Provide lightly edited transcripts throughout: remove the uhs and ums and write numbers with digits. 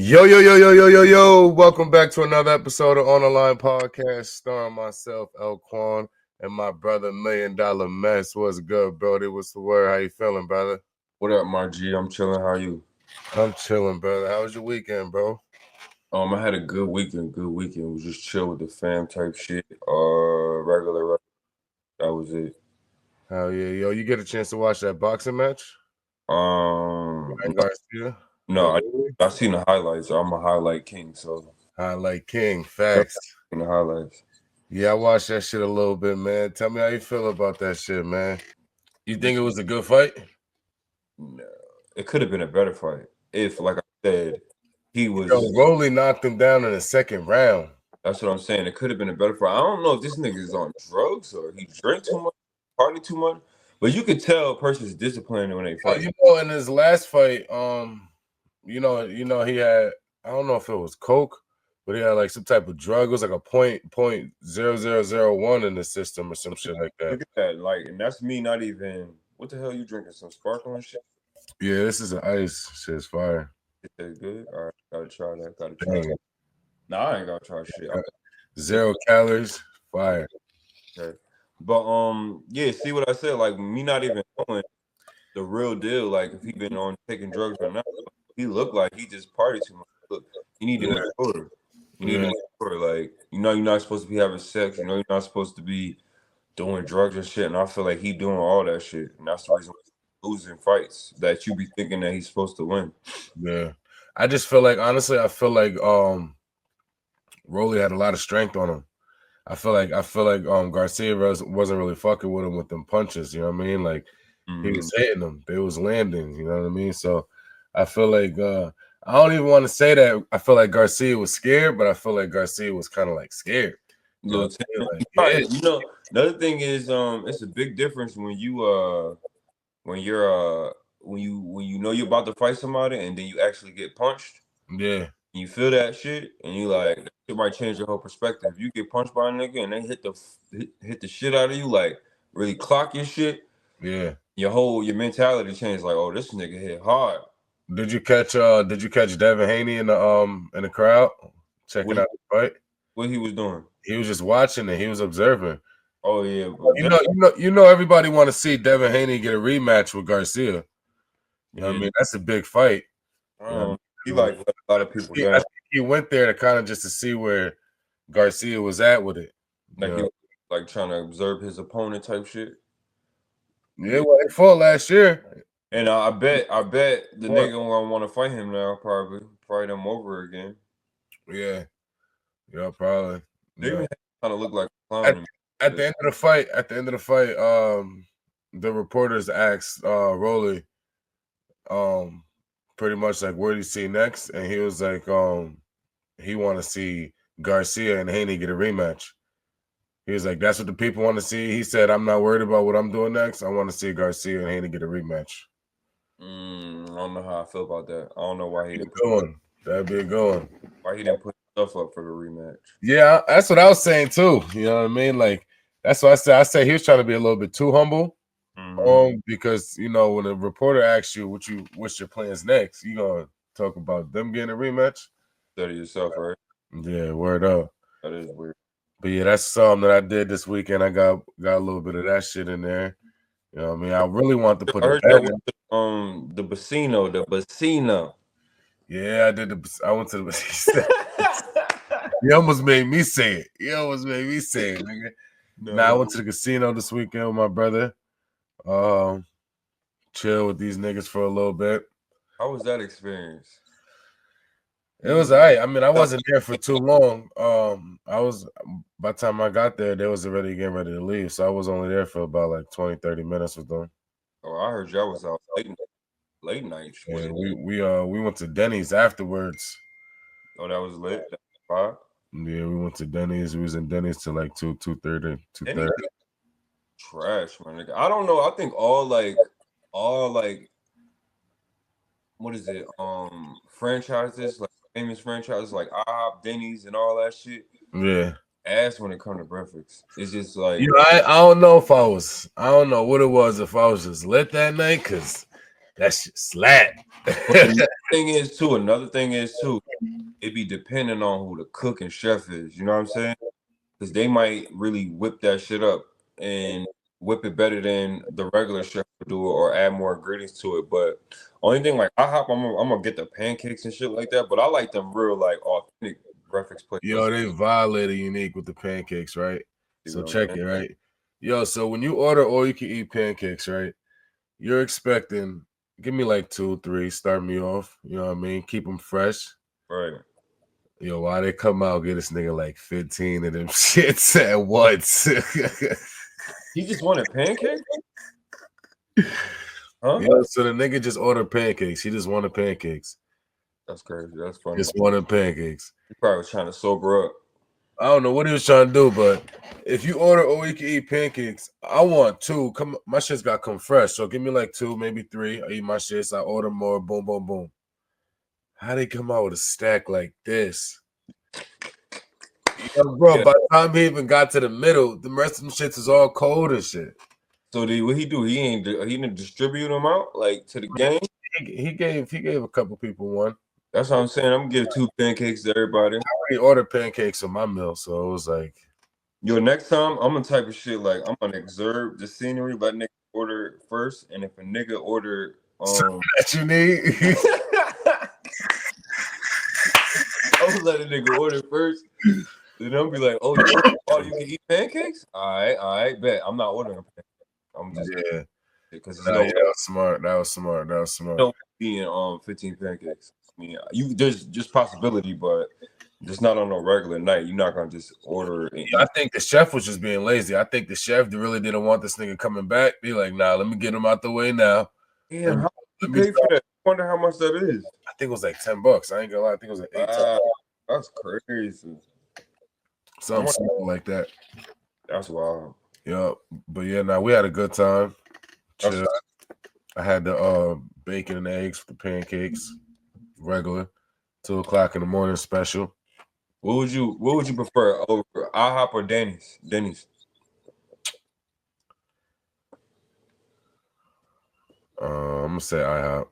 Yo. Welcome back to another episode of On the Line Podcast, starring myself, El Quan, and my brother, $1 Million Mess. What's good, Brody? What's the word? How you feeling, brother? What up, my G? I'm chilling. How are you? I'm chilling, brother. How was your weekend, bro? I had a good weekend. It was just chill with the fam type shit. Regular. That was it. Hell yeah, yo. You get a chance to watch that boxing match? Ryan Garcia? No, I seen the highlights. I'm a highlight king, so Highlight King, facts. in the highlights. Yeah, I watched that shit a little bit, man. Tell me how you feel about that shit, man. You think it was a good fight? No, it could have been a better fight if, like I said, he was. Rolly knocked him down in the second round. That's what I'm saying. It could have been a better fight. I don't know if this nigga is on drugs or he drank too much, party too much, but you could tell a person's disciplined when they fight. In his last fight, he had, I don't know if it was coke, but he had like some type of drug. It was like a .0001 in the system or some shit like that. Look at that, and that's me not even. What the hell you drinking? Some sparkling shit? Yeah, this is an ice. Shit's fire. Is that good? All right, gotta try that. Nah, I ain't gotta try shit. 0 calories, fire. Okay. But yeah, see what I said? Like me not even knowing the real deal. Like if he been on taking drugs or not, he looked like he just partied too much. Look, you need to mature. You need to mature. Like you're not supposed to be having sex. You're not supposed to be doing drugs and shit. And I feel like he doing all that shit, and that's the reason why he's losing fights that you be thinking that he's supposed to win. Yeah, I just feel like honestly, Rolly had a lot of strength on him. I feel like Garcia wasn't really fucking with him with them punches. You know what I mean? Like he was hitting them, they was landing. You know what I mean? So I feel like I don't even want to say that. I feel like Garcia was scared, but I feel like Garcia was kind of like scared. You know, the other thing is it's a big difference when you know you're about to fight somebody and then you actually get punched. Yeah. You feel that shit and you like it might change your whole perspective. If you get punched by a nigga and they hit the shit out of you, like really clock your shit. Yeah. Your mentality changed, like, oh, this nigga hit hard. Did you catch Devin Haney in the crowd checking out the fight? What he was doing? He was just watching it. He was observing. Oh yeah. You know everybody want to see Devin Haney get a rematch with Garcia. You know what I mean? That's a big fight. He like a lot of people. I think he went there to kind of just to see where Garcia was at with it. Like he was like trying to observe his opponent type shit. Yeah, well, they fought last year. And I bet the nigga gonna want to fight him now, probably fight him over again. Yeah, probably. They kind of look like a clown. At the end of the fight, the reporters asked Rolly, pretty much like, where do you see next? And he was like, he want to see Garcia and Haney get a rematch. He was like, that's what the people want to see. He said, I'm not worried about what I'm doing next. I want to see Garcia and Haney get a rematch. I don't know how I feel about that. I don't know why he didn't That'd be a good one. Why he didn't put stuff up for the rematch? Yeah, that's what I was saying too. You know what I mean? Like that's what I said. I said he was trying to be a little bit too humble. Because when a reporter asks you what's your plans next, you gonna talk about them getting a rematch. Study yourself, right? Yeah, word up. That is weird. But yeah, that's something that I did this weekend. I got a little bit of that shit in there. You know what I mean? I really want to put it the Bacino. Yeah, I did I went to the Bacino. You almost made me say it. Nigga. I went to the casino this weekend with my brother. Chill with these niggas for a little bit. How was that experience? It was all right. I mean, I wasn't there for too long. By the time I got there, they was already getting ready to leave. So I was only there for about like 20, 30 minutes with them. Oh, I heard y'all was out late night. Yeah, we went to Denny's afterwards. Oh, that was lit. 5? Yeah, we went to Denny's. We was in Denny's till like 2:30. Trash, my nigga. I don't know. I think all what is it? Franchises, like famous franchises like IHOP, Denny's, and all that shit. Yeah. Ass when it comes to breakfast. It's just like I don't know what it was if I was just lit that night, because That shit slap. But another thing is too, it be depending on who the cook and chef is. You know what I'm saying? Because they might really whip that shit up and whip it better than the regular chef would do it or add more ingredients to it. But only thing like I'm gonna get the pancakes and shit like that. But I like them real like authentic breakfast Yo, places. they violated Unique with the pancakes, right? So check it, right? Yo, so when you order all you can eat pancakes, right? You're expecting, give me like 2, 3, start me off. You know what I mean? Keep them fresh. Right. Yo, why they come out, get this nigga like 15 of them shits at once. He just wanted pancakes? Huh? Yo, so the nigga just ordered pancakes. He just wanted pancakes. That's crazy. That's funny. Just wanted pancakes. He probably was trying to sober up. I don't know what he was trying to do, but if you order all you can eat pancakes, I want 2. Come, my shits got come fresh, so give me like 2, maybe 3. I eat my shits. I order more. Boom, boom, boom. How they come out with a stack like this? Yo, bro, by the time he even got to the middle, the rest of them shits is all cold and shit. So what he do? He didn't distribute them out like to the gang. He gave a couple people one. That's what I'm saying. I'm gonna give 2 pancakes to everybody. I already ordered pancakes on my meal, so it was like, yo, next time I'm gonna type of shit like I'm gonna observe the scenery, let nigga order first, and if a nigga order that you need. I would let a nigga order first. Then I'll be like, oh, you can eat pancakes? All right, bet. I'm not ordering pancakes. I'm just because that was smart. Don't be in 15 pancakes. I mean, there's just possibility, but just not on a regular night. You're not gonna just order it. I think the chef was just being lazy. I think the chef really didn't want this nigga coming back. Be like, nah, let me get him out the way now. Yeah, how you pay for that? I wonder how much that is. I think it was like $10. I ain't gonna lie. I think it was like $8. That's crazy. Something like that. That's wild. Yeah, but yeah, now we had a good time. Chill. I had the bacon and eggs for the pancakes, regular, 2 o'clock in the morning special. What would you prefer over IHOP or Denny's? I'm gonna say IHOP.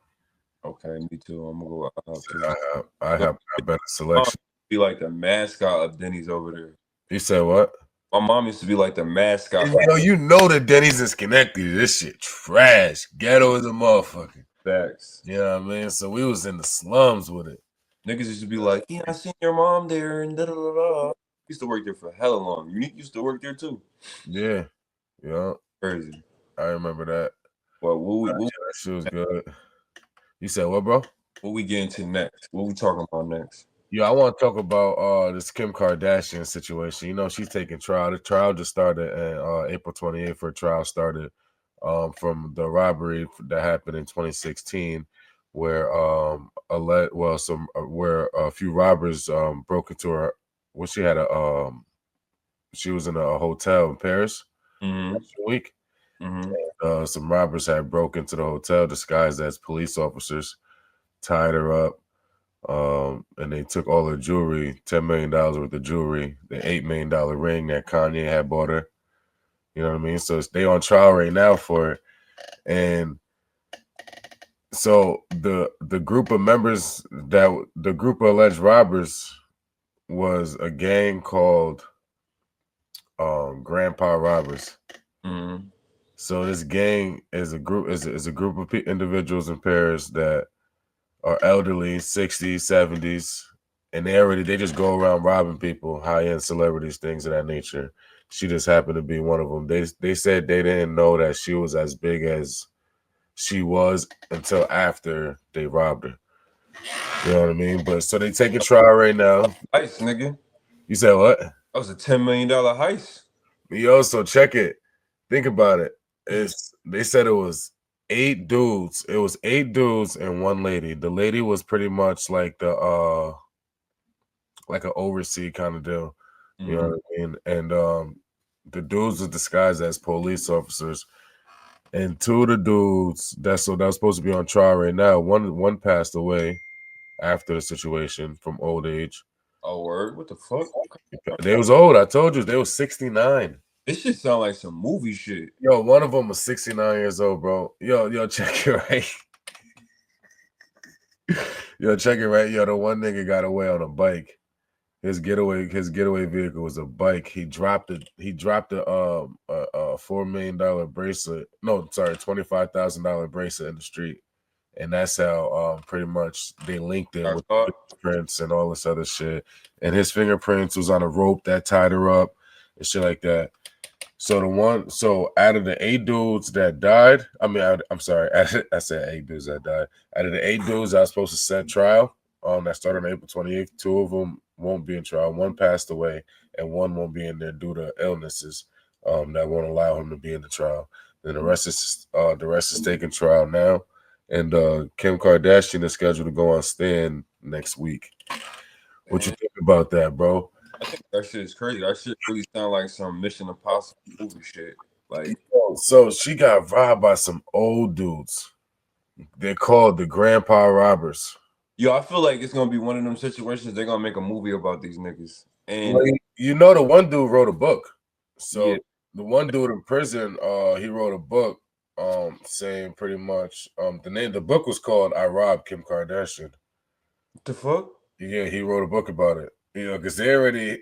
Okay, me too. I'm gonna go IHOP too. IHOP got better selection. Be like the mascot of Denny's over there. You said what? My mom used to be like the mascot. Yo, you know that Denny's is connected. This shit trash. Ghetto is a motherfucker. Facts. You know what I mean? So we was in the slums with it. Niggas used to be like, yeah, I seen your mom there and da-da-da-da. Used to work there for hella long. Unique used to work there too. Yeah. Crazy. I remember that. Well, that shit was good. You said what, bro? What we get into next? What we talking about next? Yeah, I want to talk about this Kim Kardashian situation. You know, she's taking trial. The trial just started on April 28th. Her trial started from the robbery that happened in 2016, where where a few robbers broke into her. Well, she had she was in a hotel in Paris last week. And, some robbers had broke into the hotel disguised as police officers, tied her up. And they took all her jewelry, $10 million worth of jewelry, the $8 million ring that Kanye had bought her. You know what I mean? So they on trial right now for it. And so the group of members the group of alleged robbers was a gang called Grandpa Robbers. So this gang is a group of individuals in Paris that are elderly, 60s, 70s, and they just go around robbing people, high-end celebrities, things of that nature. She just happened to be one of them. They said they didn't know that she was as big as she was until after they robbed her. You know what I mean? But so they take a trial right now. Heist, nigga. You said what? That was a $10 million heist. Yo, so check it. Think about it. They said it was 8 dudes. It was 8 dudes and 1 lady. The lady was pretty much like the like an overseer kind of deal. You know what I mean? And the dudes were disguised as police officers. And 2 of the dudes that was supposed to be on trial right now, one passed away after the situation from old age. Oh, word? What the fuck? They was old. I told you they was 69. This shit sound like some movie shit. Yo, one of them was 69 years old, bro. Yo, check it right. Yo, check it right. Yo, the one nigga got away on a bike. His getaway vehicle was a bike. He dropped it. He dropped a $4 million bracelet. No, sorry, $25,000 bracelet in the street, and that's how pretty much they linked it I with thought, fingerprints and all this other shit. And his fingerprints was on a rope that tied her up and shit like that. So out of the 8 dudes that died, I'm sorry, I said 8 dudes that died. Out of the 8 dudes I was supposed to set trial, that started on April 28th, 2 of them won't be in trial. One passed away, and one won't be in there due to illnesses, that won't allow him to be in the trial. Then the rest is taking trial now, and Kim Kardashian is scheduled to go on stand next week. What you man, think about that, bro? I think that shit is crazy. That shit really sound like some Mission Impossible movie shit. Like, So she got robbed by some old dudes. They're called the Grandpa Robbers. yo, I feel like it's gonna be one of them situations they're gonna make a movie about these niggas. And Like, the one dude wrote a book. yeah, So the one dude in prison, he wrote a book, saying pretty much, the book was called "I Robbed Kim Kardashian." what the fuck? Yeah, he wrote a book about it. Because they already.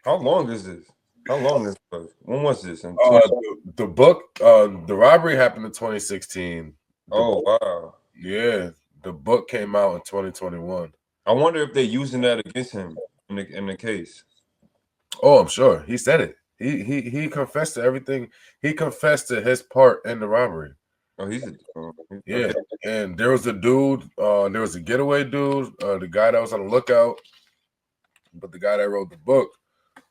How long is this? How long is this? When was this? In uh, 20? the book, the robbery happened in 2016. Oh wow. Yeah, the book came out in 2021. I wonder if they're using that against him in the case. Oh, I'm sure he said it. He confessed to everything. He confessed to his part in the robbery. Oh, he's Yeah, okay. and there was a dude. There was a getaway dude. The guy that was on the lookout, but the guy that wrote the book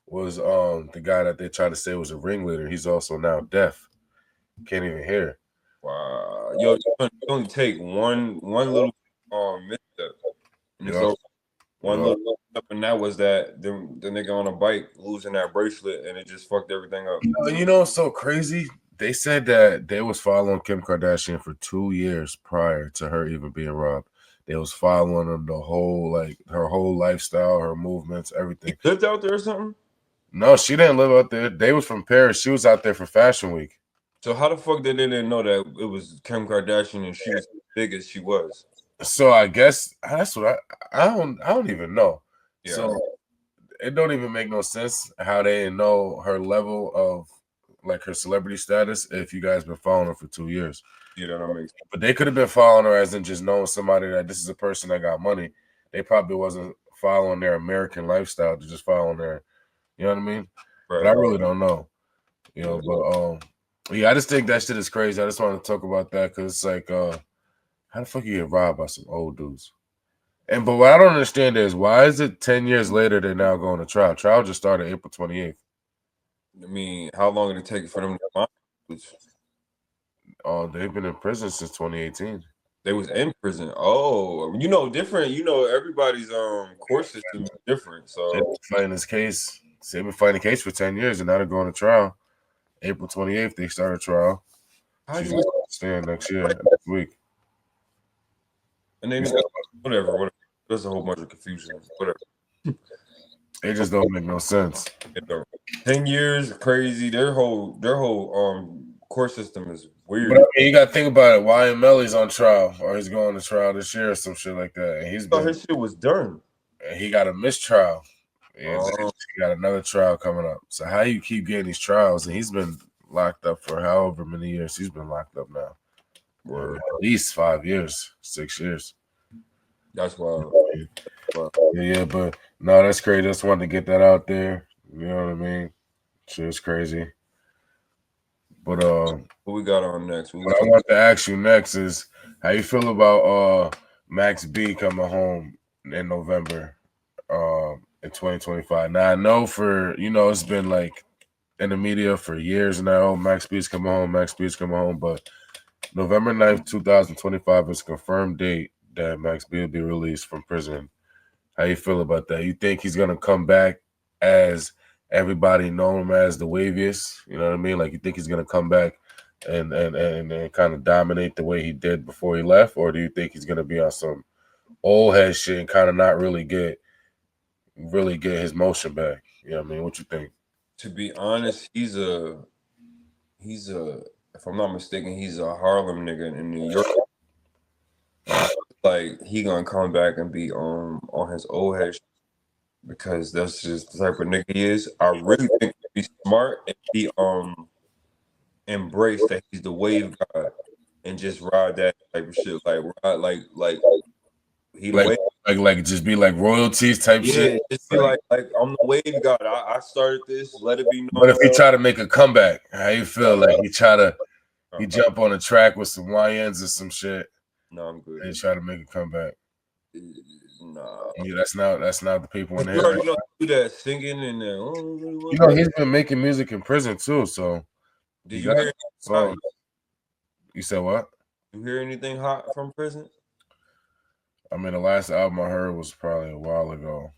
was the guy that they tried to say was a ringleader. He's also now deaf. Can't even hear. Wow. Yo, you only take one little misstep, and it's Yeah, over. One yeah. little misstep, and that was that the nigga on a bike losing that bracelet, and it just fucked everything up. It's so crazy. They said that they was following Kim Kardashian for 2 years prior to her even being robbed. They was following her her whole lifestyle, her movements, He everything. lived out there or something. No, she didn't live out there. They was from Paris. She was out there for Fashion Week. So how the fuck did they didn't know that it was Kim Kardashian and she was as big as she was? So I guess that's what I don't even know. Yeah, So it don't even make no sense how they know her level of like her celebrity status if you guys been following her for 2 years. yeah, that makes sense. But they could have been following her as in just knowing somebody that this is a person that got money. They probably wasn't following their American lifestyle, to just following their, you know what I mean? But I Right. really don't know, but yeah, I just think that shit is crazy. I just want to talk about that because it's like, how the fuck you get robbed by some old dudes? But what I don't understand is why is it 10 years later they're now going to trial? Trial just started April 28th. I mean, how long did it take for them to find? Oh, they've been in prison since 2018. They was in prison. Oh, different. Everybody's court system is different. They've been So fighting this case. They've been fighting the case for 10 years, and now they're going to trial. April 28th, they start a trial. how She's you going to stand next week. and then whatever. There's a whole bunch of confusion. Whatever. They just don't make no sense. 10 years, crazy. Their whole court system is weird. But I mean, you got to think about it. YML's on trial, or he's going to trial this year or some shit like that. And His shit was done. he got a mistrial. And Oh, he got another trial coming up. So how you keep getting these trials? And he's been locked up for however many years he's been locked up now. word. At least 5 years, 6 years. That's wild. Yeah, but no, that's crazy. Just wanted to get that out there. You know what I mean? Shit's crazy. But What we got on next? what I want to ask you next is how you feel about Max B coming home in November, in 2025. Now I know it's been like in the media for years now. Max B's coming home, Max B's coming home, but November 9th, 2025 is a confirmed date that Max B will be released from prison. How you feel about that? You think he's gonna come back as everybody know him as the waviest? You know what I mean? Like, you think he's gonna come back and kind of dominate the way he did before he left, or do you think he's gonna be on some old head shit and kind of not really get his motion back? You know what I mean? What you think? To be honest, he's a if I'm not mistaken, he's a Harlem nigga in New York. like he gonna come back and be on his old head because that's just the type of nigga he is. I really think he'd be smart and he embrace that he's the wave god and just ride that type of shit. Like ride like he the Like wave. just be like royalties type shit. Yeah, just be like I'm the wave god. I started this. Let it be But known. if he try to make a comeback, how you feel? Like he jump on a track with some YNs or some shit. No, I'm good. And try to make a comeback. Nah. Yeah, that's not the people in You here. already know do that singing and You know, he's been making music in prison too. So did you hear songs? You said what? You hear anything hot from prison? I mean, the last album I heard was probably a while ago.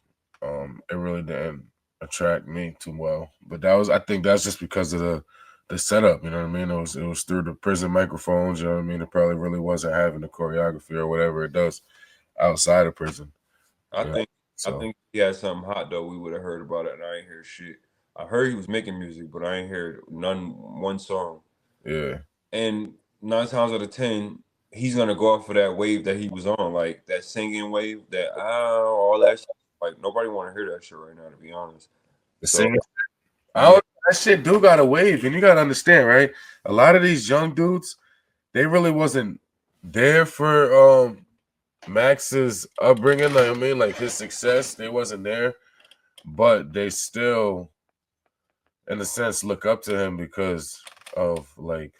It really didn't attract me too well, but I think that's just because of the setup. You know what I mean? It was through the prison microphones. You know what I mean? It probably really wasn't having the choreography or whatever it does outside of prison. I think if he had something hot though, we would have heard about it, and I ain't hear shit. I heard he was making music, but I ain't heard one song. Yeah. And 9 times out of 10, he's gonna go off of that wave that he was on, like that singing wave, that all that shit. Like nobody want to hear that shit right now, to be honest. The singing. That shit do got a wave, and you gotta understand, right? A lot of these young dudes, they really wasn't there for Max's upbringing. Like, I mean, like his success, they wasn't there, but they still, in a sense, look up to him because of like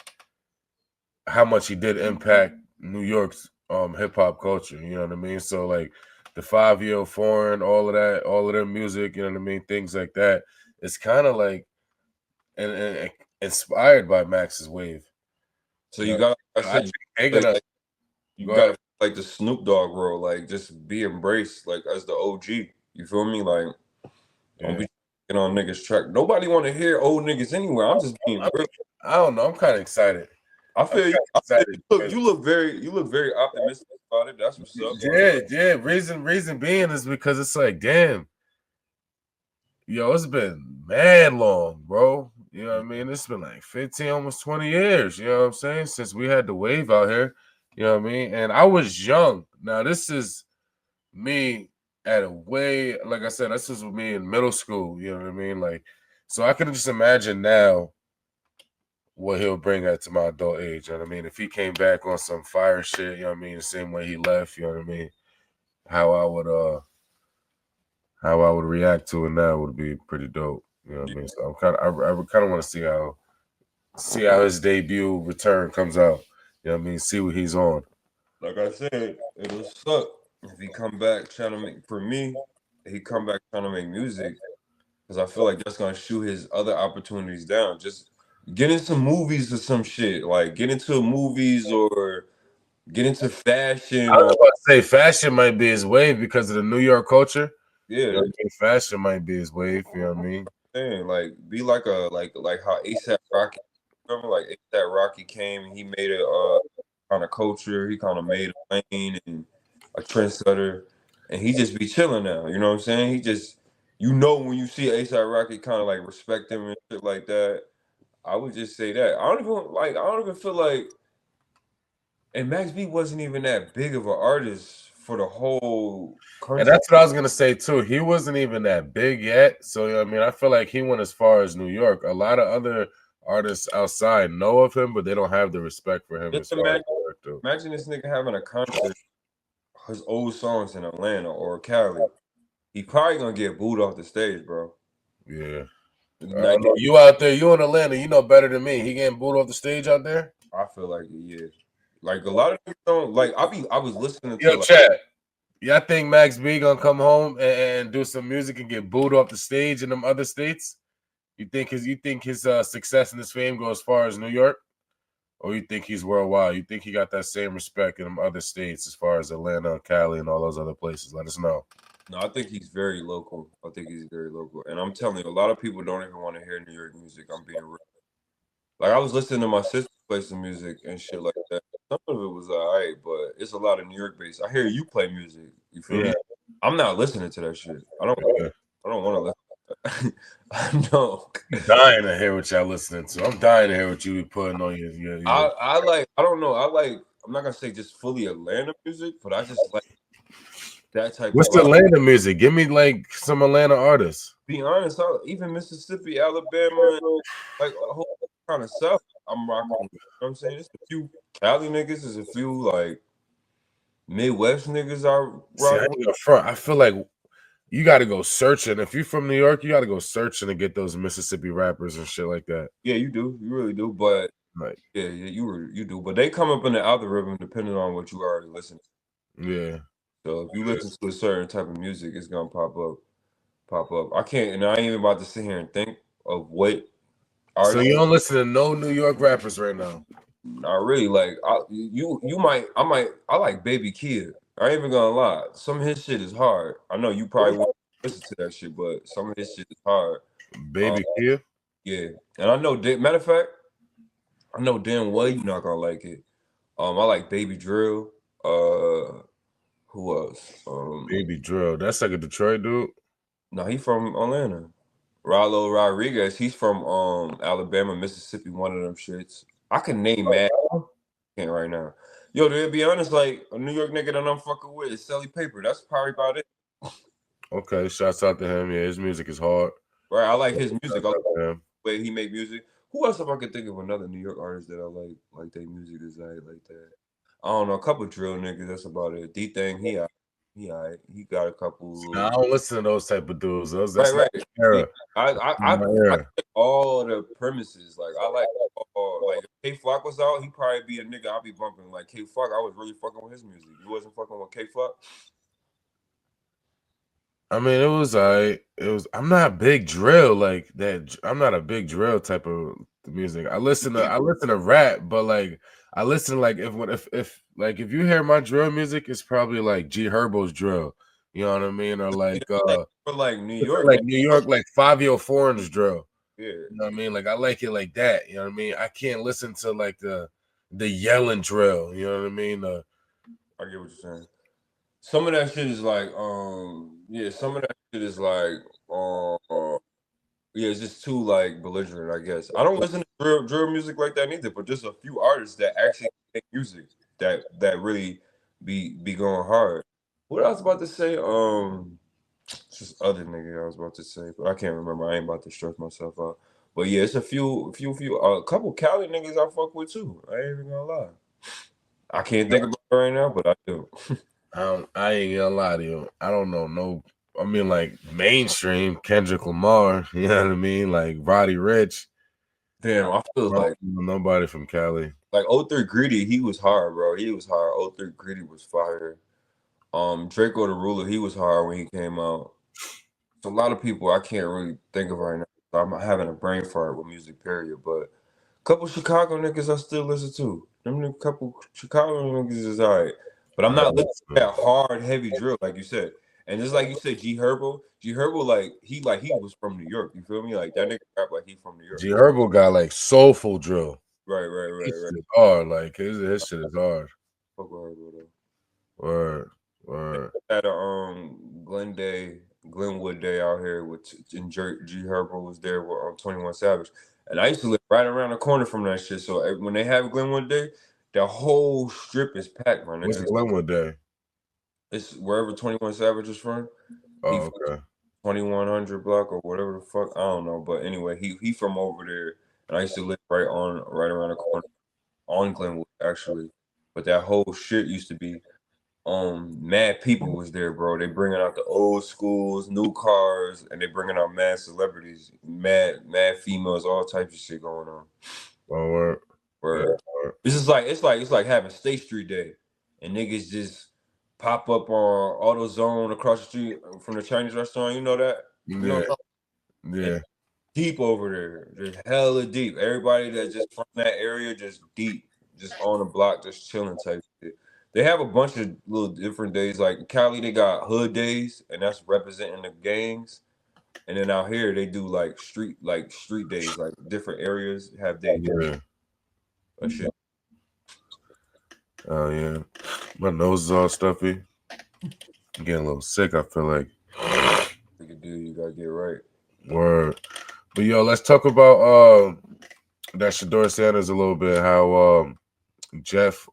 how much he did impact New York's hip hop culture. You know what I mean? So like the 5 Year Foreign, all of their music, you know what I mean? Things like that. It's kind of like and inspired by Max's wave. So you got, you got like the Snoop Dogg role, like just be embraced, like as the OG. You feel me? Like don't be on niggas track. Nobody want to hear old niggas anywhere. I'm just being real. I don't know. I'm kind of excited. I feel you. You look very optimistic about it. That's what's up. Yeah. Reason being is because it's like, damn, yo, it's been mad long, bro. You know what I mean? It's been like 15, almost 20 years. You know what I'm saying? Since we had the wave out here. You know what I mean? And I was young. Now this is me at a way, like I said, this was me in middle school. You know what I mean? Like, so I can just imagine now what he'll bring at to my adult age. You know what I mean? If he came back on some fire shit, you know what I mean, the same way he left, you know what I mean? How I would react to it now would be pretty dope. You know what I mean? So I kind of want to see how his debut return comes out. You know what I mean? See what he's on. Like I said, it'll suck if he come back trying to make. For me, he come back trying to make music because I feel like that's gonna shoot his other opportunities down. Just get into movies or some shit. Like get into movies or get into fashion. I was about to say fashion might be his wave because of the New York culture. Yeah, you know, fashion might be his wave. You know what I mean? Like be like how ASAP Rocky. Remember, like ASAP Rocky came and he made a kind of culture. He kind of made a lane and a trendsetter, and he just be chilling now. You know what I'm saying? He just, when you see ASAP Rocky, kind of like respect him and shit like that. I would just say that. I don't even feel like, and Max B wasn't even that big of an artist for the whole country. And that's what I was gonna say too. He wasn't even that big yet. So you know what I mean, I feel like he went as far as New York. A lot of other artists outside know of him, but they don't have the respect for him. Just imagine this nigga having a concert, his old songs in Atlanta or Cali. He probably gonna get booed off the stage, bro. Yeah. Like, you out there, you in Atlanta, you know better than me. He getting booed off the stage out there? I feel like like a lot of people don't like. I was listening to chat. Y'all think Max B gonna come home and do some music and get booed off the stage in them other states? You think his success and his fame go as far as New York, or you think he's worldwide? You think he got that same respect in them other states as far as Atlanta, Cali, and all those other places? Let us know. No, I think he's very local. And I'm telling you, a lot of people don't even want to hear New York music. I'm being real. Like I was listening to my sister play some music and shit like that. Some of it was alright, but it's a lot of New York based. I hear you play music. You feel me? I'm not listening to that shit. I don't want to listen. I know. I'm dying to hear what y'all listening to. I'm dying to hear what you be putting on your I don't know. I like I'm not gonna say just fully Atlanta music, but I just like that type What's of. Atlanta music? Give me like some Atlanta artists. Be honest, even Mississippi, Alabama, like a whole kind of stuff. I'm rocking with. You know what I'm saying? It's a few Cali niggas, there's a few like Midwest niggas I See, I rock with. ain't gonna front. I feel like you got to go searching. If you're from New York, you got to go searching to get those Mississippi rappers and shit like that. Yeah, you do. You really do. But Like, yeah, you do. But they come up in the algorithm depending on what you already listen to. yeah. So if you listen to a certain type of music, it's gonna pop up. Pop up. I can't, and I ain't even about to sit here and think of what So artist. you don't listen to no New York rappers right now? Not really. Like I like Baby Kid. I ain't even gonna lie. Some of his shit is hard. I know you probably won't listen to that shit, but some of his shit is hard. Baby Kid? Yeah, and I know. Matter of fact, I know damn well you're not gonna like it. I like Baby Drill. Who else? Baby Drill. That's like a Detroit dude. No, he from Atlanta. Rallo Rodriguez. He's from Alabama, Mississippi. One of them shits. I can name mad. Can't right now. Yo, to be honest, like a New York nigga that I'm fucking with is Selly Paper. That's probably about it. Okay, shouts out to him. Yeah, his music is hard. Right, I like his music. I like Yeah. the way he make music. Who else if I could think of another New York artist that I like their music is like that. I don't know, a couple drill niggas. That's about it. D thing, he alright. He got a couple. Nah, I don't listen to those type of dudes. That's Right. not my era. I like all the premises. Like I like all, like if K Flock was out, he probably be a nigga I'll be bumping. Like K Flock, I was really fucking with his music. You wasn't fucking with K Flock? I mean, it was I'm not a big drill like that. I'm not a big drill type of music. I listen to rap, but like I listen like if like if you hear my drill music, it's probably like G Herbo's drill. You know what I mean? Or like For like New York, like New York, like Fabio Foreign's drill. yeah. You know what I mean? Like I like it like that. You know what I mean? I can't listen to like the yelling drill. You know what I mean? I get what you're saying. Some of that shit is like, yeah, some of that shit is like, yeah, it's just too like belligerent, I guess. I don't listen to drill music like that either, but just a few artists that actually make music that really be going hard. What I was about to say, it's just other nigga I was about to say, but I can't remember. I ain't about to stress myself out. But yeah, it's a couple Cali niggas I fuck with too. I ain't even gonna lie. I can't think about it right now, but I do. I ain't gonna lie to you. I don't know no. I mean, like mainstream Kendrick Lamar. You know what I mean? Like Roddy Rich. Damn, I feel like nobody from Cali. Like 03 Greedy, he was hard, bro. He was hard. 03 Greedy was fire. Draco the Ruler, he was hard when he came out. So a lot of people I can't really think of right now. I'm having a brain fart with music, period. But a couple Chicago niggas I still listen to. Couple Chicago niggas is alright. But I'm not listening to that hard, heavy drill, like you said. And just like you said, G Herbo, like he was from New York. You feel me? Like that nigga rap like he from New York. G Herbo got like soulful drill. Right. His shit is hard. Like his shit is hard. Fuck with Herbo though. Word. At a Glenwood Day out here with G Herbo was there with 21 Savage, and I used to live right around the corner from that shit. So when they have Glenwood Day, the whole strip is packed, man. What's Glenwood Day? It's wherever 21 Savage is from. Oh, okay. 2100 block or whatever the fuck, I don't know. But anyway, he from over there, and I used to live right around the corner on Glenwood actually. But that whole shit used to be. Mad people was there, bro. They bringing out the old schools, new cars, and they bringing out mad celebrities, mad females, all types of shit going on. Oh, word. Yeah. This is like it's like having State Street Day, and niggas just pop up on AutoZone across the street from the Chinese restaurant. You know that? You know yeah. Deep over there, just hella deep. Everybody that's just from that area, just deep, just on the block, just chilling type shit. They have a bunch of little different days. Like in Cali, they got hood days, and that's representing the gangs. And then out here, they do like street days, like different areas have days. Yeah. That shit. Oh yeah, my nose is all stuffy. I'm getting a little sick. I feel like. You gotta get right. Word. But yo, let's talk about that Shedeur Sanders a little bit. How Jeff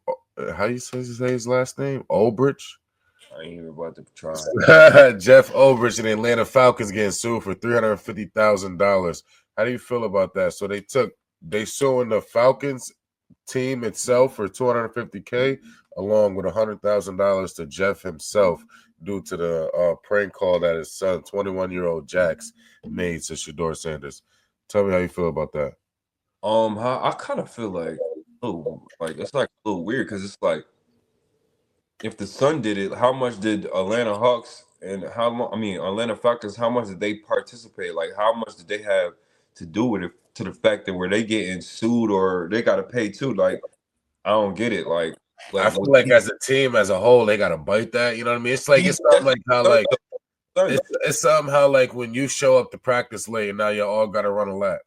how you say his last name? Ulbrich. I ain't even about to try. Jeff Ulbrich and the Atlanta Falcons getting sued for $350,000. How do you feel about that? So they suing the Falcons team itself for $250K, along with $100,000 to Jeff himself due to the prank call that his son, 21-year-old Jax, made to Shedeur Sanders. Tell me how you feel about that. How I kind of feel like, oh, like it's like a little weird because it's like if the son did it, how much did Atlanta Hawks and Atlanta Falcons, how much did they participate? Like, how much did they have to do with it to the fact that where they getting sued or they got to pay too? Like, I don't get it. I feel like as a team, as a whole, they got to bite that. You know what I mean? It's like it's something like how like it's somehow like when you show up to practice late, now you all got to run a lap.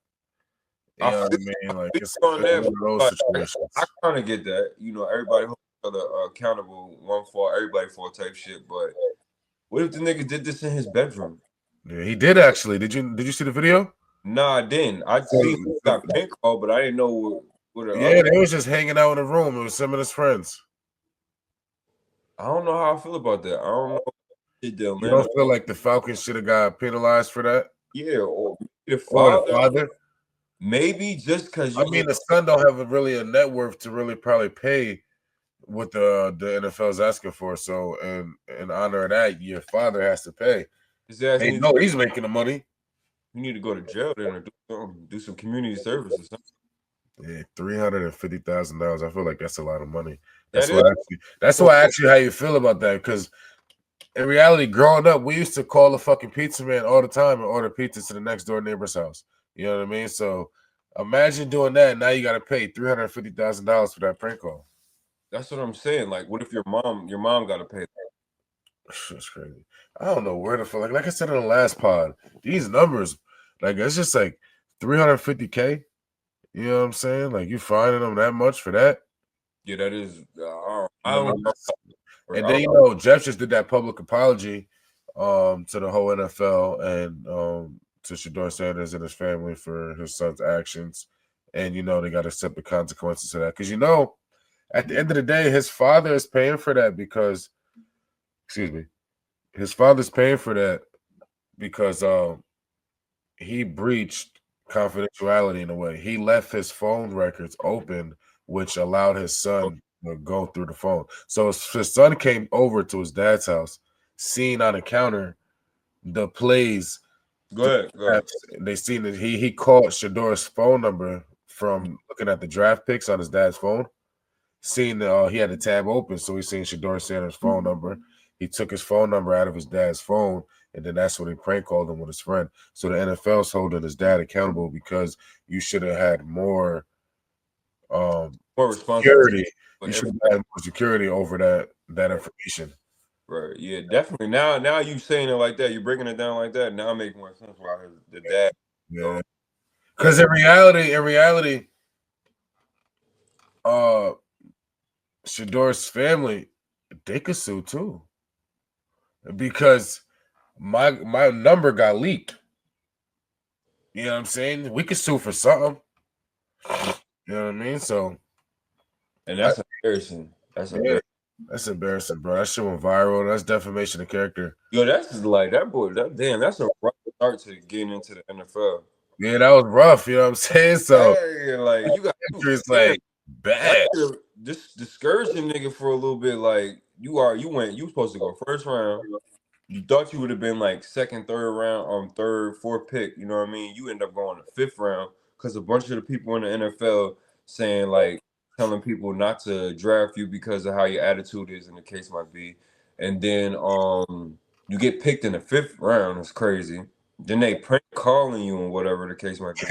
You know what I mean? Like it's one of those situations. I kind of get that. You know, everybody holds each other accountable, one for everybody for type shit. But what if the nigga did this in his bedroom? Yeah, he did actually. Did you see the video? Nah, I didn't. I seen him got prank call, but I didn't know what. Yeah, they was just hanging out in the room. It was some of his friends. I don't know how I feel about that. I don't know. You don't feel like the Falcons should have got penalized for that? Yeah, or the father. Maybe just because I mean, the son don't have really a net worth to really probably pay what the NFL is asking for. So, in honor of that, your father has to pay. They know he's making the money. You need to go to jail then or do some community service or something. Yeah, $350,000. I feel like that's a lot of money. That's why I asked you how you feel about that. Because in reality, growing up, we used to call the fucking pizza man all the time and order pizza to the next door neighbor's house. You know what I mean? So imagine doing that. Now you got to pay $350,000 for that prank call. That's what I'm saying. Like, what if your mom got to pay that? That's crazy. I don't know where the fuck. Like I said in the last pod, these numbers, like it's just like $350K. You know what I'm saying? Like you finding them that much for that? Yeah, that is. I don't know. And then Jeff just did that public apology to the whole NFL and to Shedeur Sanders and his family for his son's actions. And they got to accept the consequences of that. Because at the end of the day, his father is paying for that because his father's paying for that because he breached confidentiality in a way. He left his phone records open, which allowed his son to go through the phone. So his son came over to his dad's house, seen on the counter the plays. Go ahead. They seen that he called Shedeur's phone number from looking at the draft picks on his dad's phone. Seen that he had the tab open, so he seen Shedeur Sanders' phone number. He took his phone number out of his dad's phone, and then that's when he prank called him with his friend. So the NFL's holding his dad accountable because you should have had more security. You should have had more security over that information. Right. Yeah, definitely. Now you saying it like that, you're breaking it down like that. Now it makes more sense why the dad. Yeah. Because in reality, Shedeur's family, they could sue too. Because my number got leaked. You know what I'm saying? We could sue for something. You know what I mean? So, and that's embarrassing. That's embarrassing, bro. That shit went viral. That's defamation of character. Yo, that's like that boy. That's a rough start to getting into the NFL. Yeah, that was rough. You know what I'm saying? So, like you got it's like bad. This discouraging nigga for a little bit. Like you supposed to go first round. You thought you would have been like second, third round, third, fourth pick. You know what I mean? You end up going to fifth round because a bunch of the people in the NFL saying like telling people not to draft you because of how your attitude is, and the case might be. And then you get picked in the fifth round. It's crazy. Then they prank calling you and whatever the case might be.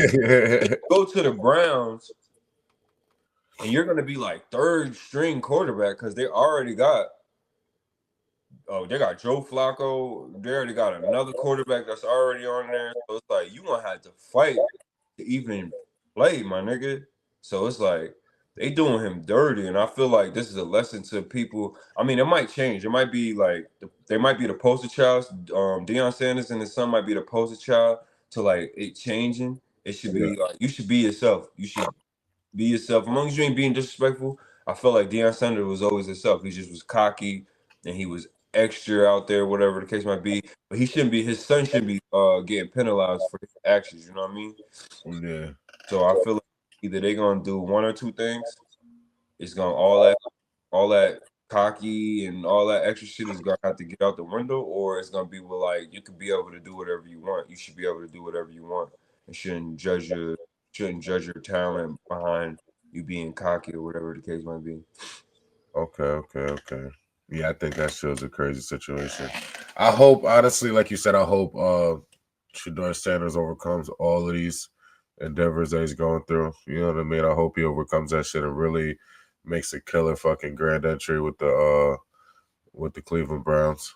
Go to the Browns, and you're gonna be like third string quarterback because they already got. Oh, they got Joe Flacco. They already got another quarterback that's already on there. So it's like you gonna have to fight to even play, my nigga. So it's like they doing him dirty, and I feel like this is a lesson to people. I mean, it might change. It might be like they might be the poster child. Deion Sanders and his son might be the poster child to like it changing. It should be like you should be yourself. You should be yourself. As long as you ain't being disrespectful, I felt like Deion Sanders was always himself. He just was cocky and he was extra out there, whatever the case might be. But he shouldn't be. His son shouldn't be getting penalized for his actions. You know what I mean? Yeah. So I feel like either they're gonna do one or two things. It's gonna all that cocky and all that extra shit is gonna have to get out the window, or it's gonna be with like you could be able to do whatever you want. You should be able to do whatever you want and shouldn't judge your talent behind you being cocky or whatever the case might be. Okay. Yeah, I think that shows a crazy situation. I hope, honestly, like you said, I hope Shedeur Sanders overcomes all of these endeavors that he's going through. You know what I mean? I hope he overcomes that shit and really makes a killer fucking grand entry with the Cleveland Browns.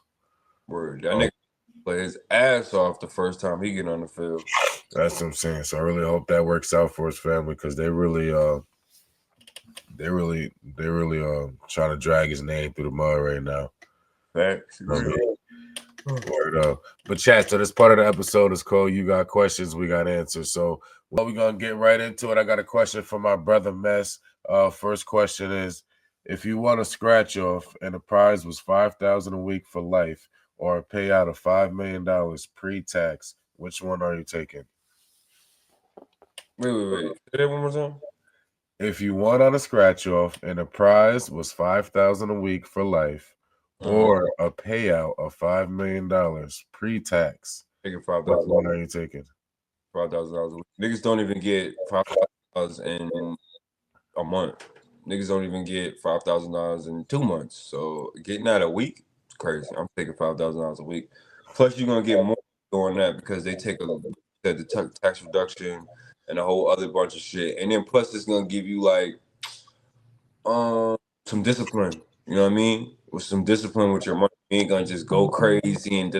Word. That nigga play his ass off the first time he get on the field. That's what I'm saying. So I really hope that works out for his family because they really trying to drag his name through the mud right now. Facts. Word up. But chat, so this part of the episode is called You Got Questions, We Got Answers. So we're gonna get right into it. I got a question from my brother Mess. First question is, if you won a scratch off and the prize was $5,000 a week for life or a payout of $5 million pre-tax, which one are you taking? Wait. Say that one more time. If you won on a scratch off and the prize was $5,000 a week for life, or a payout of $5 million pre-tax, Taking what $5,000. one are you taking? $5,000 a week. Niggas don't even get $5,000 in a month. Niggas don't even get $5,000 in 2 months. So getting that a week, it's crazy. I'm taking $5,000 a week. Plus, you're gonna get more doing that because they take the tax reduction and a whole other bunch of shit. And then plus, it's gonna give you like some discipline. You know what I mean? With some discipline with your money, you ain't gonna just go crazy and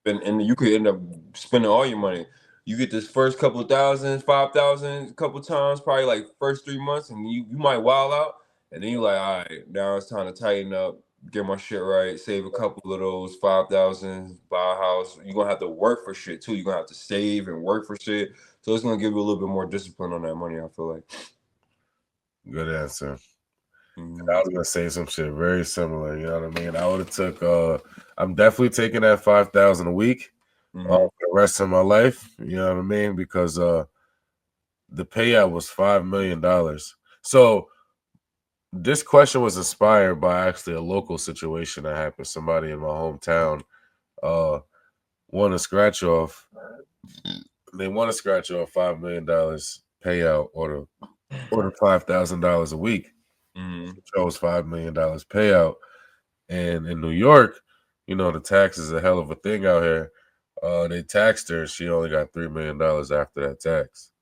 and you could end up spending all your money. You get this first couple of thousand, 5,000, a couple times, probably like first 3 months, and you might wild out, and then you're like, all right, now it's time to tighten up, get my shit right, save a couple of those 5,000, buy a house. You're gonna have to work for shit too. You're gonna have to save and work for shit. So it's gonna give you a little bit more discipline on that money, I feel like. Good answer. I was gonna say some shit very similar. You know what I mean? I would have took. I'm definitely taking that $5,000 a week for the rest of my life. You know what I mean? Because the payout was $5 million. So this question was inspired by actually a local situation that happened. Somebody in my hometown won a scratch off. They won a scratch off $5 million payout or the $5,000 a week. Chose $5 million payout. And in New York, you know, the tax is a hell of a thing out here. They taxed her. She only got $3 million after that tax.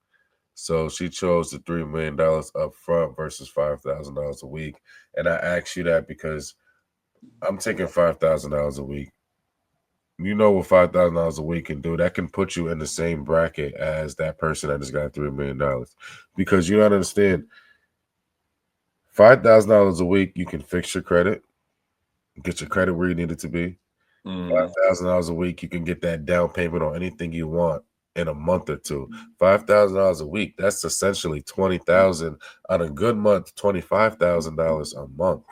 So she chose the $3 million up front versus $5,000 a week. And I ask you that because I'm taking $5,000 a week. You know what $5,000 a week can do? That can put you in the same bracket as that person that just got $3 million. Because you don't understand, $5,000 a week, you can fix your credit, get your credit where you need it to be. $5,000 a week, you can get that down payment on anything you want in a month or two. $5,000 a week, that's essentially $20,000 on a good month, $25,000 a month.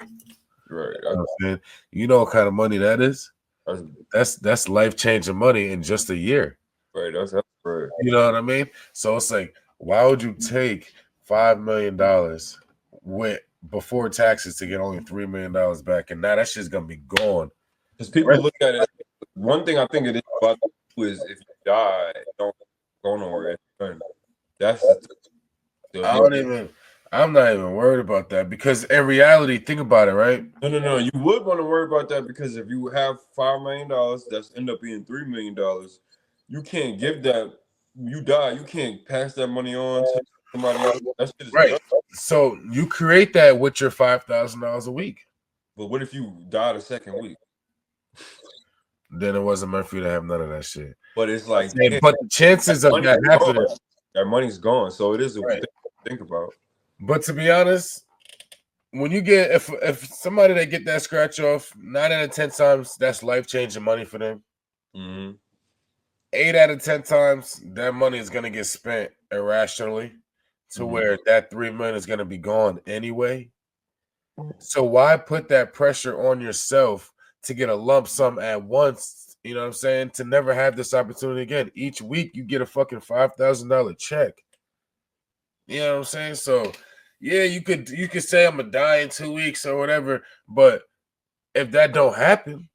Right. You know what kind of money that is? That's life-changing money in just a year. Right. That's right. You know what I mean? So it's like, why would you take $5 million with before taxes to get only $3 million back? And now that shit's gonna be gone. Because people look at it. One thing I think it is about you is if you die, don't go nowhere. That's I'm not even worried about that because in reality, think about it, right? No. You would want to worry about that because if you have $5 million, that's end up being $3 million. You can't give that. You die. You can't pass that money on to somebody else. That shit is right. done. So you create that with your $5,000 a week. But what if you die the second week? Then it wasn't meant for you to have none of that shit. But it's like, but the chances of that happening, that money's gone. So it is a thing to think about. But to be honest, when you get if somebody that get that scratch off 9 out of 10 times, that's life-changing money for them. 8 out of 10 times, that money is gonna get spent irrationally to where that $3 million is gonna be gone anyway. So why put that pressure on yourself to get a lump sum at once? You know what I'm saying? To never have this opportunity again. Each week you get a fucking $5,000 check. You know what I'm saying? So yeah, you could say I'm gonna die in 2 weeks or whatever, but if that don't happen,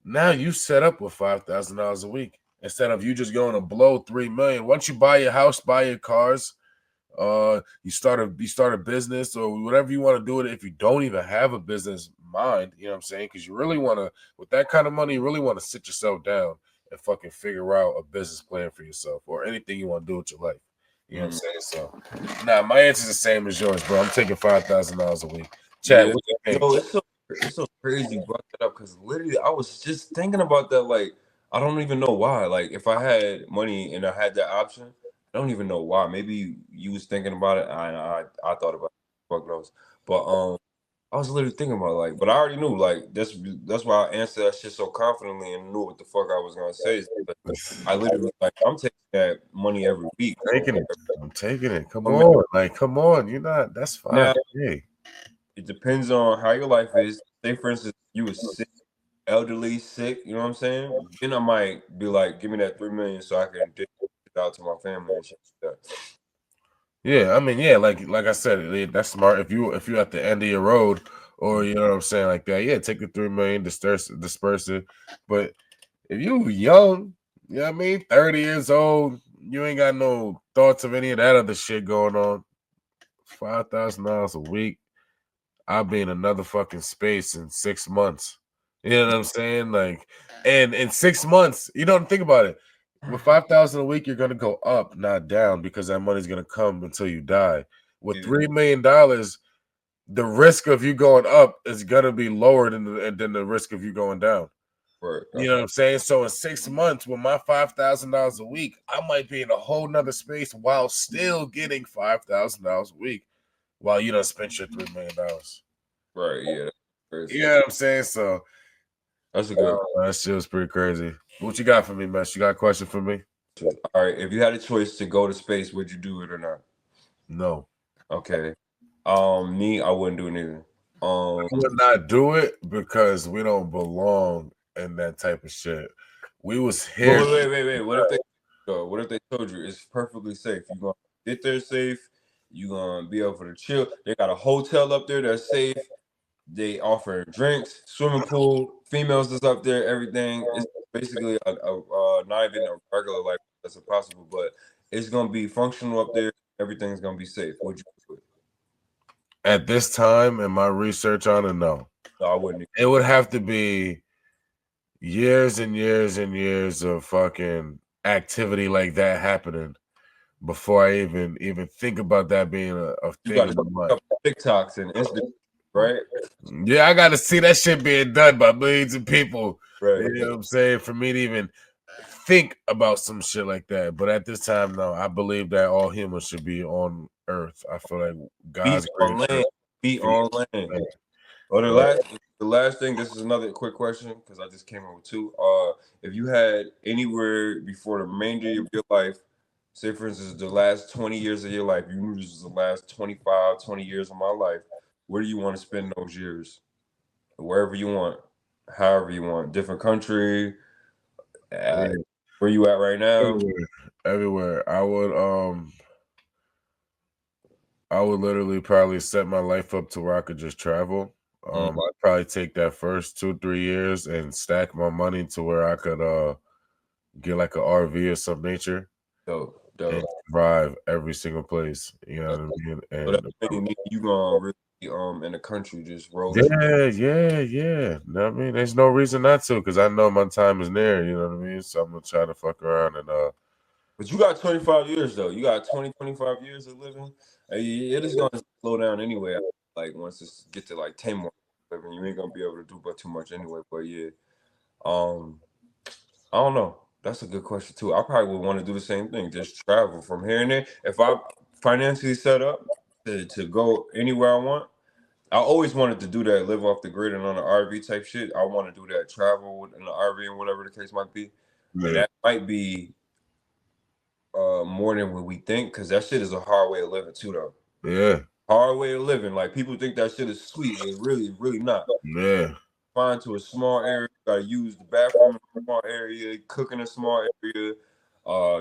now you set up with $5,000 a week instead of you just going to blow 3 million. Once you buy your house, buy your cars, you start a business or whatever you want to do with it. If you don't even have a business mind, you know what I'm saying? Because you really want to, with that kind of money, you really want to sit yourself down and fucking figure out a business plan for yourself or anything you want to do with your life. You know what I'm saying? So, nah, my answer's the same as yours, bro. I'm taking $5,000 a week. Chad, Yeah, what do you think? yo, it's so crazy you brought that up because literally I was just thinking about that. Like, I don't even know why. Like, if I had money and I had that option, I don't even know why. Maybe you was thinking about it. I thought about it. Fuck knows. But I was literally thinking about it, like, but I already knew like that's why I answered that shit so confidently and knew what the fuck I was gonna say. I literally like I'm taking that money every week. So I'm taking it. Come I mean, on. Like, come on. You're not, that's fine. now Hey. it depends on how your life is. Say for instance, you was sick, elderly, sick. You know what I'm saying? Then I might be like, give me that 3 million so I can dish it out to my family and shit like that. Yeah, I mean, yeah, like I said, that's smart. If you at the end of your road, or you know what I'm saying, like that, yeah, take the 3 million, disperse it. But if you young, you know what I mean, 30 years old, you ain't got no thoughts of any of that other shit going on. $5,000 a week, I'll be in another fucking space in 6 months. You know what I'm saying? Like, and in 6 months, you don't think about it. With 5,000 a week, you're gonna go up, not down, because that money's gonna come until you die. With Yeah, $3 million, the risk of you going up is gonna be lower than the risk of you going down. right. You know what I'm saying? So in 6 months, with my $5,000 a week, I might be in a whole nother space while still getting $5,000 a week while you done spent your $3 million. Right. Yeah. That's crazy. You know what I'm saying? So That's a good. that shit was pretty crazy. What you got for me, Mesh? You got a question for me? All right. If you had a choice to go to space, would you do it or not? No. Okay. Me, I wouldn't do it either. I would not do it because we don't belong in that type of shit. We was But here. wait. What if they go? What if they told you it's perfectly safe? You gonna get there safe. You gonna be able to chill. They got a hotel up there that's safe. They offer drinks, swimming pool, females that's up there. Everything. It's basically not even a regular life that's impossible, but it's gonna be functional up there. Everything's gonna be safe. Would you do it? At this time in my research on it, no. No, I wouldn't. It would have to be years and years and years of fucking activity like that happening before I even think about that being a You thing got in to my see a mind. couple TikToks and Instagram, right? Yeah, I got to see that shit being done by millions of people. You Right. know what I'm saying? For me to even think about some shit like that. But at this time, no, I believe that all humans should be on Earth. I feel like Feet God's on created land. Feet feet. on land. Oh, Right. the last thing. This is another quick question because I just came up with two. If you had anywhere before the remainder of your life, say for instance the last 20 years of your life, you knew this was the last 25, 20 years of my life. Where do you want to spend those years? Wherever you want, however you want, different country. Uh, Yeah, where you at right now? everywhere. Everywhere. I would literally probably set my life up to where I could just travel. Mm, I'd probably take that first 2, 3 years and stack my money to where I could get like an RV or some nature dope, and dope. drive every single place. You know what I mean? So that And means you gonna really in the country just rolling. yeah. Know what I mean, there's no reason not to because I know my time is near. You know what I mean? So I'm gonna try to fuck around and But you got 25 years though. You got 20, 25 years of living. It is gonna slow down anyway. Like once it's get to like 10 more living, you ain't gonna be able to do but too much anyway. But yeah, um, I don't know. That's a good question too. I probably would want to do the same thing, just travel from here and there. If I financially set up to go anywhere I want, I always wanted to do that, live off the grid and on an RV type shit. I want to do that, travel in the RV and whatever the case might be. And yeah, that might be more than what we think, because that shit is a hard way of living too, though. yeah. hard way of living. Like people think that shit is sweet. It really not. Yeah. Find to a small area. You gotta use the bathroom in a small area. Cook in a small area.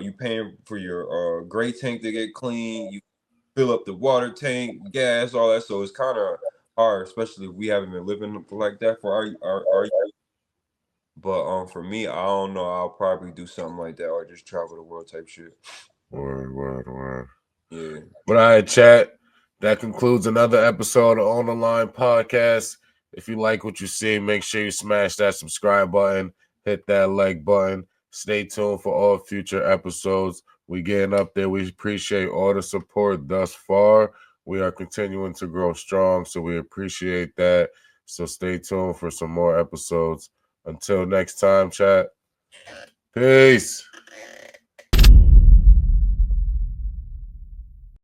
You paying for your gray tank to get clean. You fill up the water tank, gas, all that. So it's kind of hard, especially if we haven't been living like that for our. But for me, I don't know. I'll probably do something like that or just travel the world type shit. Word. Yeah. But all right, chat. That concludes another episode of On the Line Podcast. If you like what you see, make sure you smash that subscribe button, hit that like button. Stay tuned for all future episodes. We getting up there. We appreciate all the support thus far. We are continuing to grow strong, so we appreciate that. So stay tuned for some more episodes. Until next time, chat. Peace.